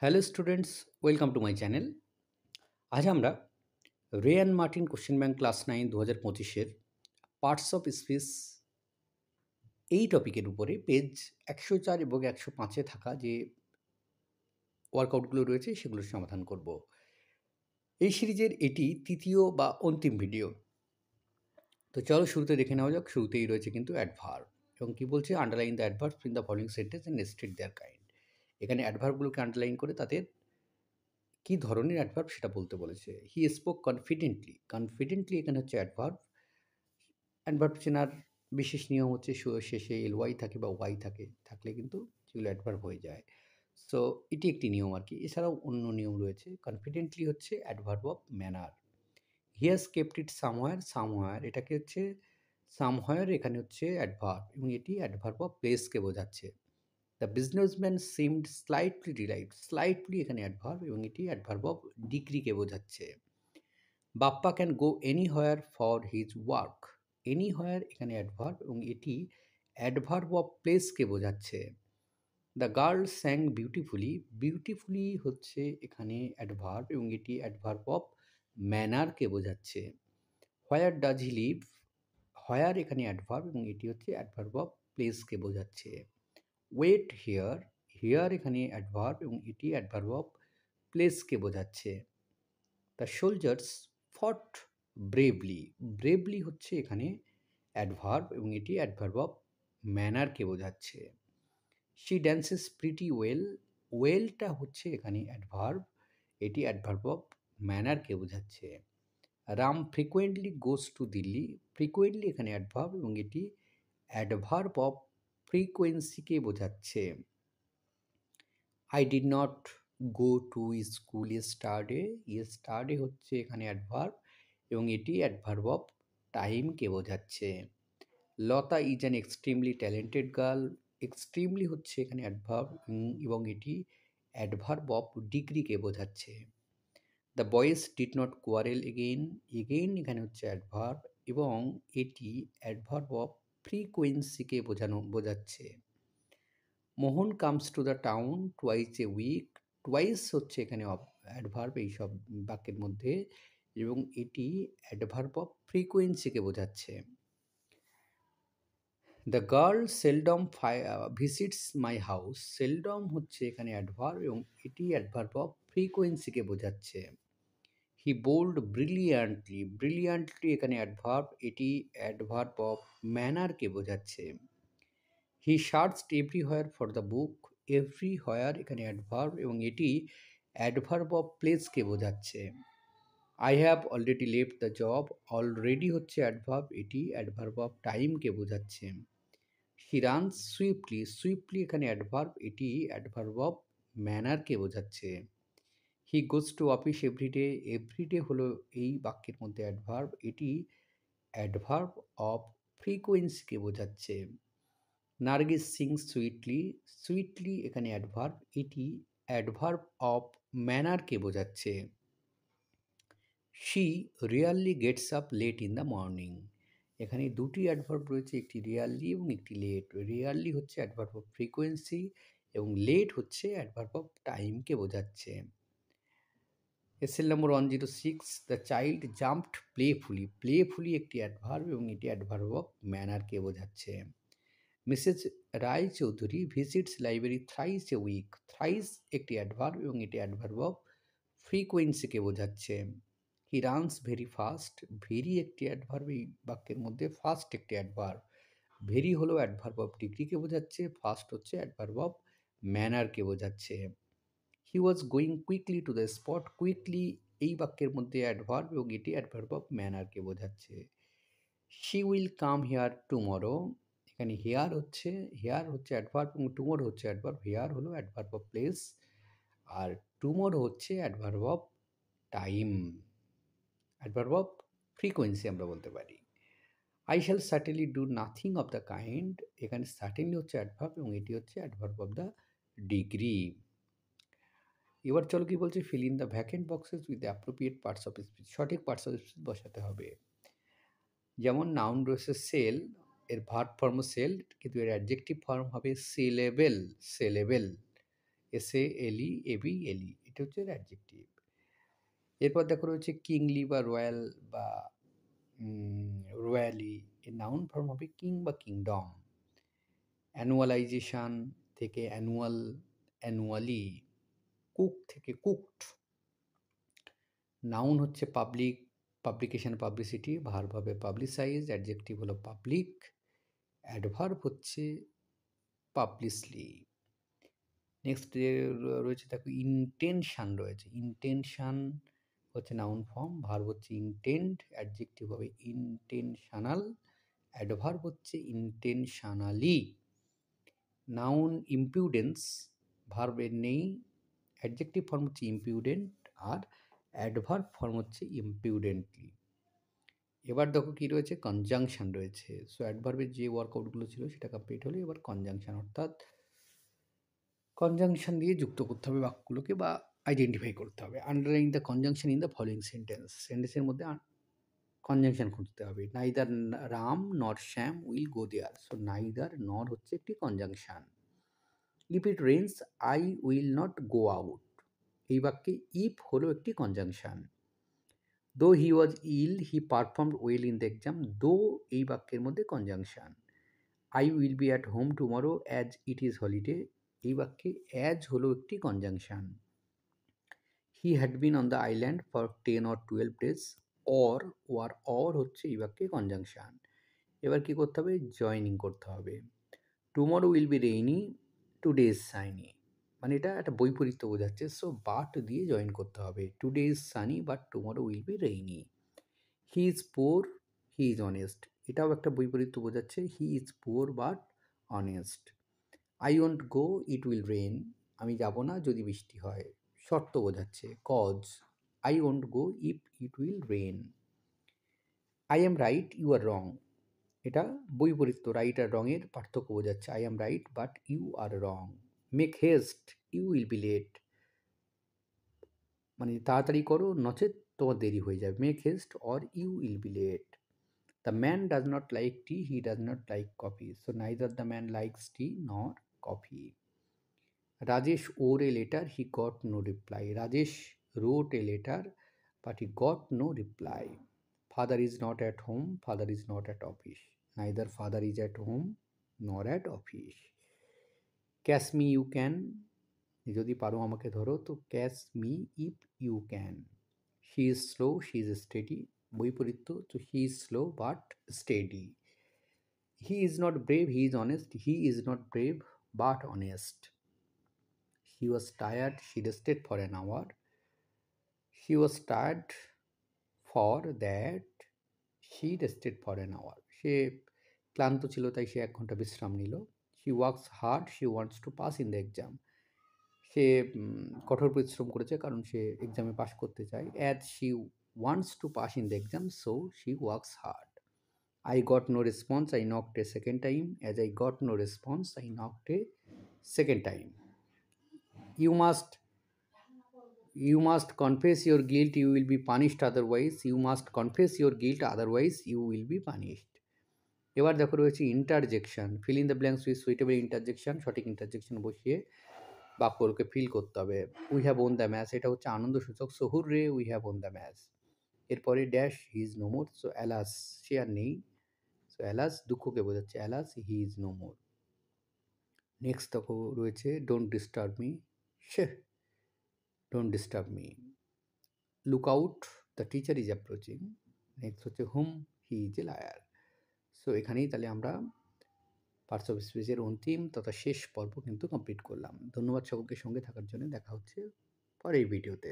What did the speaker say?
Hello students, welcome to my channel. আজ আমরা Ray and Martin question bank class 9 2025-এর parts of speech এই টপিকের উপরে পেজ 104 এবং 105-এ থাকা যে ওয়ার্কআউটগুলো রয়েছে সেগুলোর সমাধান করব। এই সিরিজের এটি তৃতীয় বা অন্তিম ভিডিও। তো চলো শুরুতে দেখে নেওয়া যাক। শুরুতেই রয়েছে কিন্তু অ্যাডভার্ব, এবং কি বলছে, underline the adverb in the following sentence and state their kind. এখানে অ্যাডভার্বগুলোকে আন্ডারলাইন করে তাদের কী ধরনের অ্যাডভার্ব সেটা বলতে বলেছে। হি স্পোক কনফিডেন্টলি, কনফিডেন্টলি এখানে হচ্ছে অ্যাডভার্ব। অ্যাডভার্ব চেনার বিশেষ নিয়ম হচ্ছে শেষে এল ওয়াই থাকে বা ওয়াই থাকলে কিন্তু সেগুলো অ্যাডভার্ব হয়ে যায়। সো এটি একটি নিয়ম আর কি। এছাড়াও অন্য নিয়ম রয়েছে। কনফিডেন্টলি হচ্ছে adverb of manner. He has kept it somewhere, somewhere এটাকে হচ্ছে সামহায়ার, এখানে হচ্ছে অ্যাডভার্ব এবং এটি অ্যাডভার্ব অফ প্লেসকে বোঝাচ্ছে। The businessman seemed slightly delight, slightly এখানে অ্যাডভার্ব এবং এটি অ্যাডভার্ব অফ ডিগ্রিকে বোঝাচ্ছে। Bappa can go anywhere for his work, anywhere এখানে অ্যাডভার্ব এবং এটি অ্যাডভার্ব অফ প্লেসকে বোঝাচ্ছে। The girl sang beautifully, beautifully হচ্ছে এখানে অ্যাডভার্ব এবং এটি অ্যাডভার্ব অফ ম্যানারকে বোঝাচ্ছে। হোয়ার ডাজ হি লিভ, হোয়ার এখানে অ্যাডভার্ব এবং এটি হচ্ছে অ্যাডভার্ব অফ প্লেসকে বোঝাচ্ছে। ওয়েট হিয়ার, হিয়ার এখানে অ্যাডভার্ব এবং এটি অ্যাডভার্ব অফ প্লেসকে বোঝাচ্ছে। The soldiers fought bravely, bravely হচ্ছে এখানে অ্যাডভার্ব এবং এটি অ্যাডভার্ব অফ ম্যানারকে বোঝাচ্ছে। শি ড্যান্সেস প্রিটি ওয়েল, ওয়েলটা হচ্ছে এখানে অ্যাডভার্ব, এটি অ্যাডভার্ব অফ ম্যানারকে বোঝাচ্ছে। Ram frequently goes to Delhi, frequently এখানে অ্যাডভার্ব এবং এটি অ্যাডভার্ব অফ ফ্রিকোয়েন্সিকে বোঝাচ্ছে। I did not go to school yesterday, yesterday হচ্ছে এখানে অ্যাডভার্ব এবং এটি অ্যাডভার্ব অফ টাইমকে বোঝাচ্ছে। Lata is an extremely talented girl, extremely হচ্ছে এখানে অ্যাডভার্ব এবং এটি অ্যাডভার্ব অফ ডিগ্রিকে বোঝাচ্ছে। The boys did not quarrel again, again এখানে হচ্ছে অ্যাডভার্ব এবং এটি অ্যাডভার্ব অফ ফ্রিকোয়েন্সিকে বোঝাচ্ছে। Mohan comes to the town twice a week, twice হচ্ছে এখানে অ্যাডভার্ব এইসব বাক্যের মধ্যে এবং এটি অ্যাডভার্ব অফ ফ্রিকোয়েন্সিকে বোঝাচ্ছে। The girl seldom visits my house, seldom হচ্ছে এখানে অ্যাডভার্ব এবং এটি অ্যাডভার্ব অফ ফ্রিকোয়েন্সিকে বোঝাচ্ছে। হি বোল্ড ব্রিলিয়ান্টলি, ব্রিলিয়ান্টলি এখানে অ্যাডভার্ব, এটি অ্যাডভার্ব অফ ম্যানারকে বোঝাচ্ছে। He searched everywhere for the book, everywhere এখানে অ্যাডভার্ব এবং এটি অ্যাডভার্ব অফ প্লেসকে বোঝাচ্ছে। I have already left the job, already হচ্ছে অ্যাডভার্ব, এটি অ্যাডভার্ব অফ টাইমকে বোঝাচ্ছে। হি রানস সুইফটলি, সুইফটলি এখানে অ্যাডভার্ব, এটি অ্যাডভার্ব অফ ম্যানারকে বোঝাচ্ছে। He goes to office everyday, everyday হলো এই বাক্যের মধ্যে অ্যাডভার্ব, এটি অ্যাডভার্ব অফ ফ্রিকোয়েন্সিকে বোঝাচ্ছে। নার্গিস সিং সুইটলি, সুইটলি এখানে অ্যাডভার্ব, এটি অ্যাডভার্ব অফ ম্যানারকে বোঝাচ্ছে। She rarely gets up late in the morning, এখানে দুটি অ্যাডভার্ব রয়েছে, একটি রিয়ারলি এবং একটি লেট। রিয়ারলি হচ্ছে অ্যাডভার্ব অফ ফ্রিকোয়েন্সি এবং লেট হচ্ছে অ্যাডভার্ব অফ টাইমকে বোঝাচ্ছে। SL number 106, the child jumped playfully, playfully একটি অ্যাডভার্ব এবং এটি অ্যাডভার্ব অফ ম্যানারকে বোঝাচ্ছে। Mrs Roy Chowdhury visits library thrice a week, thrice একটি অ্যাডভার্ব এবং এটি অ্যাডভার্ব অফ ফ্রিকোয়েন্সিকে বোঝাচ্ছে। He runs very fast, very একটি অ্যাডভার্ব এই বাক্যের মধ্যে, ফাস্ট একটি অ্যাডভার্ব। ভেরি হলো অ্যাডভার্ব অফ ডিগ্রিকে বোঝাচ্ছে, ফাস্ট হচ্ছে অ্যাডভার্ব অফ ম্যানারকে বোঝাচ্ছে। He was going quickly to the spot, quickly এই বাক্যের মধ্যে অ্যাডভার্ব এবং এটি অ্যাডভার্ব অফ ম্যানারকে বোঝাচ্ছে। She will come here tomorrow, এখানে হেয়ার হচ্ছে অ্যাডভার্ব এবং টুমরো হচ্ছে অ্যাডভার্ব। হেয়ার হলো অ্যাডভার্ব অফ প্লেস আর টুমরো হচ্ছে adverb of time, adverb of frequency আমরা বলতে পারি। I shall certainly do nothing of the kind, এখানে সার্টেনলি হচ্ছে অ্যাডভার্ব এবং এটি হচ্ছে অ্যাডভার্ব অফ দ্য ডিগ্রি। এবার চলো কি বলছে, feel in the vacant boxes with the appropriate parts of speech, সঠিক পার্টস অফ স্পিচ বসাতে হবে। যেমন নাউন রয়েছে সেল, এর ভার্ব ফর্ম সেল কিন্তু এর অ্যাডজেক্টিভ ফর্ম হবে সেলেবেল, সেলেবেল। SALEABLE, এটা হচ্ছে অ্যাডজেক্টিভ। এরপর দেখো রয়েছে কিংলি বা রয়্যাল বা রয়্যালি, এর নাউন ফর্ম হবে কিং বা কিংডম। অ্যানুয়ালাইজেশন থেকে অ্যানুয়াল, অ্যানুয়ালি। কুক থেকে কুকড। নাউন হচ্ছে পাবলিক, পাবলিকেশন পাবলিসিটি, ভার্ব হবে পাবলিসাইজ, অ্যাডজেক্টিভ হলো পাবলিক, অ্যাডভার্ব হচ্ছে পাবলিসলি। নেক্সট রয়েছে দেখো ইন্টেনশান রয়েছে। ইন্টেনশান হচ্ছে নাউন ফর্ম, ভার্ব হচ্ছে ইন্টেন্ড, অ্যাডজেক্টিভ হবে ইন্টেনশনাল, অ্যাডভার্ব হচ্ছে ইন্টেনশনালি। নাউন ইম্পিউডেন্স, ভার্বের নেই, অ্যাডজেক্টিভ ফর্ম হচ্ছে ইম্পিউডেন্ট, আর অ্যাডভার্ব ফর্ম হচ্ছে ইম্পিউডেন্টলি। এবার দেখো কী রয়েছে, কনজাংশন রয়েছে। সো অ্যাডভার্বের যে ওয়ার্কআউটগুলো ছিল সেটা কমপ্লিট হলো। এবার কনজাংশন, অর্থাৎ কনজাংশন দিয়ে যুক্ত করতে হবে বাক্যগুলোকে বা আইডেন্টিফাই করতে হবে। Underline the conjunction in the following sentence, সেন্টেন্সের মধ্যে কনজাংশন খুঁজতে হবে। Neither Ram nor Shyam will go there. So neither nor হচ্ছে একটি conjunction. If it rains I will not go out, এই বাক্যে ইফ হলো একটি conjunction. Though he was ill he performed well in the exam, though এই বাক্যের মধ্যে conjunction. I will be at home tomorrow as it is holiday, এই বাক্যে as হলো একটি conjunction. He had been on the island for 10 or 12 days, or হচ্ছে এই বাক্যে কনজাংশন। এবার কী করতে হবে, জয়নিং করতে হবে। Tomorrow will be rainy, today is shiny, মানে এটা একটা বৈপরীত্য বোঝাচ্ছে। সো বাট দিয়ে জয়েন করতে হবে। Today is sunny but tomorrow will be rainy. He is poor, he is honest, এটাও একটা বৈপরীত্য বোঝাচ্ছে। He is poor but honest. I won't go it will rain, আমি যাব না যদি বৃষ্টি হয়, শর্ত বোঝাচ্ছে। Cause, I won't go if it will rain. I am right you are wrong, এটা বৈপরীত্য, রাইট আর রঙের পার্থক্য বোঝাচ্ছে। I am right but you are wrong. Make heist you will be late, মানে তাড়াতাড়ি করো নচেত তোমার দেরি হয়ে যাবে। Make haste or you will be late. The man does not like tea, he does not like coffee. So neither the man likes tea nor coffee. Rajesh wrote a letter, he got no reply. Rajesh wrote a letter, but he got no reply. Father is not at home, father is not at office. Neither father is at home nor at office. Catch me you can, যদি পারো আমাকে ধরো, তো catch me if you can. She is slow, she is steady, বৈপরীত্য, তো he is slow but steady. He is not brave, he is honest, he is not brave but honest. He was tired, she rested for an hour. She was tired for that, she rested for an hour. সে ক্লান্ত ছিল তাই সে 1 ঘন্টা বিশ্রাম নিল। She works hard, she wants to pass in the exam. সে কঠোর পরিশ্রম করেছে কারণ সে এক্সামে পাস করতে চায়। As she wants to pass in the exam, so she works hard. I got no response, I knocked a second time. As I got no response, I knocked a second time. You must confess your guilt, you will be punished otherwise. You must confess your guilt, otherwise you will be punished. এবার দেখো রয়েছে interjection. Fill in the blanks with suitable interjection, সঠিক interjection বসিয়ে বাক্যকে fill করতে হবে। We have won the match, এটা হচ্ছে আনন্দসূচক। So hurrah we have won the match. এরপরে dash he is no more, so alas সে আর নেই, সো অ্যালাস দুঃখকে বোঝাচ্ছে, alas he is no more. Next দেখো রয়েছে ডোন্ট ডিস্টার্ব মি, সে don't disturb me. Look out, the teacher is approaching. Next হচ্ছে hmm he is a liar. So এখানেই তাহলে আমরা পার্টস অফ স্পিচের অন্তিম তথা শেষ পর্ব কিন্তু কমপ্লিট করলাম। ধন্যবাদ সকলকে সঙ্গে থাকার জন্য। দেখা হচ্ছে পরের ভিডিওতে।